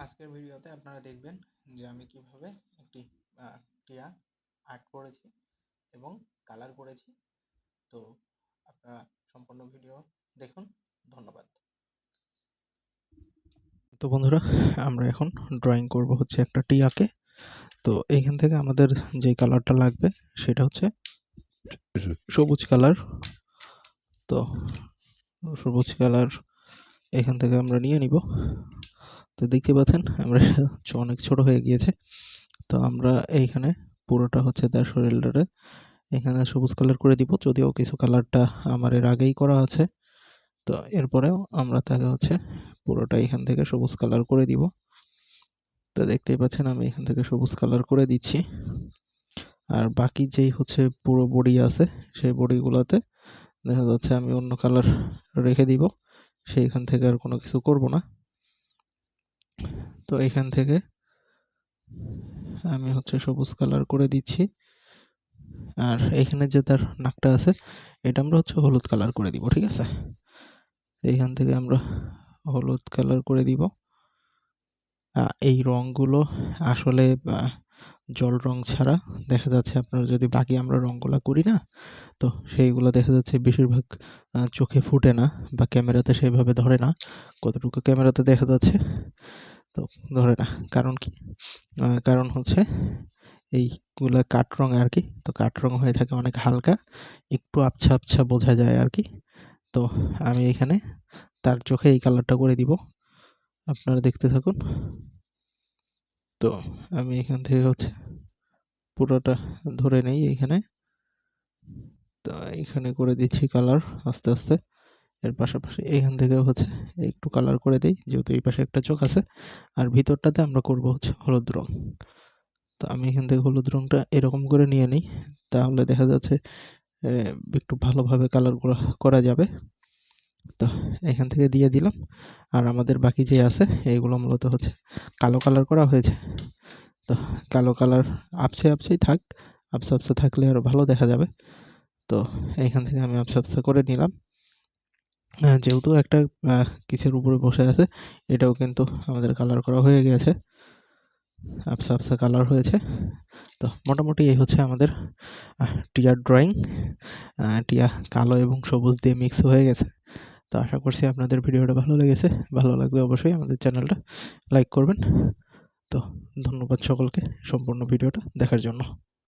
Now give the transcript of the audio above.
আজকের ভিডিওতে আপনারা দেখবেন যে আমি কিভাবে একটি টিয়া আর্ট করেছি এবং কালার করেছি। তো আপনারা সম্পূর্ণ ভিডিও দেখুন। ধন্যবাদ। তো বন্ধুরা, আমরা এখন ড্রয়িং করব হচ্ছে একটা টিয়াকে। তো এইখান থেকে আমাদের যে কালারটা লাগবে সেটা হচ্ছে সবুজ কালার। তো সবুজ কালার এখান থেকে আমরা নিয়ে নিব। তো দেখতে পাচ্ছেন আমরা অনেক ছোট হয়ে গিয়েছে। তো আমরা এইখানে পুরোটা হচ্ছে তার শরীরটারে এখানে সবুজ কালার করে দিব, যদিও কিছু কালারটা আমার এর আগেই করা আছে। তো এরপরেও আমরা তাকে হচ্ছে পুরোটা এখান থেকে সবুজ কালার করে দিব। তো দেখতেই পাচ্ছেন আমি এখান থেকে সবুজ কালার করে দিচ্ছি। আর বাকি যেই হচ্ছে পুরো বডি আছে সেই বডিগুলোতে দেখা যাচ্ছে আমি অন্য কালার রেখে দিব, সেইখান থেকে আর কোনো কিছু করব না। তো এখান থেকে আমি হচ্ছে সবুজ কালার করে দিচ্ছি। আর এখানে যে তার নাকটা আছে এটা আমরা হচ্ছে হলুদ কালার করে দিব, ঠিক আছে? এইখান থেকে আমরা হলুদ কালার করে দিব। এই রংগুলো আসলে জল রং ছাড়া দেখা যাচ্ছে আপনারা যদি বাকি আমরা রংগুলা করি না, তো সেইগুলো দেখা যাচ্ছে বেশিরভাগ চোখে ফুটে না বা ক্যামেরাতে সেইভাবে ধরে না। কতটুকু ক্যামেরাতে দেখা যাচ্ছে তো ধরে না। কারণ কি? কারণ হচ্ছে এইগুলা কাঠ রং আর কি। তো কাঠ রং হয়ে থাকে অনেক হালকা, একটু আবছা আবছা বোঝা যায় আর কি। তো আমি এখানে তার চোখে এই কালারটা করে দিব, আপনারা দেখতে থাকুন। তো আমি এখান থেকে হচ্ছে পুরোটা ধরে নেই এইখানে। তো এইখানে করে দিচ্ছি কালার আস্তে আস্তে। এর পাশাপাশি এইখান থেকে হচ্ছে একটু কালার করে দেই, যেহেতু এই পাশে একটা চোখ আছে। আর ভিতরটাতে আমরা করব হচ্ছে হলুদ রং। তো আমি এখান থেকে হলুদ রংটা এরকম করে নিয়ে নিই, তাহলে দেখা যাচ্ছে একটু ভালোভাবে কালার করা যাবে। তো এখান থেকে দিয়ে দিলাম। আর আমাদের বাকি যে আছে এইগুলো মূলত হচ্ছে কালো কালার করা হয়েছে। তো কালো কালার আবছে আবছেই থাক, আবছা আবছা থাকলে আরো ভালো দেখা যাবে। তো এইখান থেকে আমি আবছা আবছা করে নিলাম। যেহেতু একটা কিসের উপরে বসে আছে, এটাও কিন্তু আমাদের কালার করা হয়ে গেছে, আবছা আবছা কালার হয়েছে। তো মোটামুটি এই হচ্ছে আমাদের টিয়ার ড্রয়িং। টিয়া কালো এবং সবুজ দিয়ে মিক্স হয়ে গেছে। তো আশা করছি আপনাদের ভিডিওটা ভালো লেগেছে। ভালো লাগলে অবশ্যই আমাদের চ্যানেলটা লাইক করবেন। তো ধন্যবাদ সকলকে সম্পূর্ণ ভিডিওটা দেখার জন্য।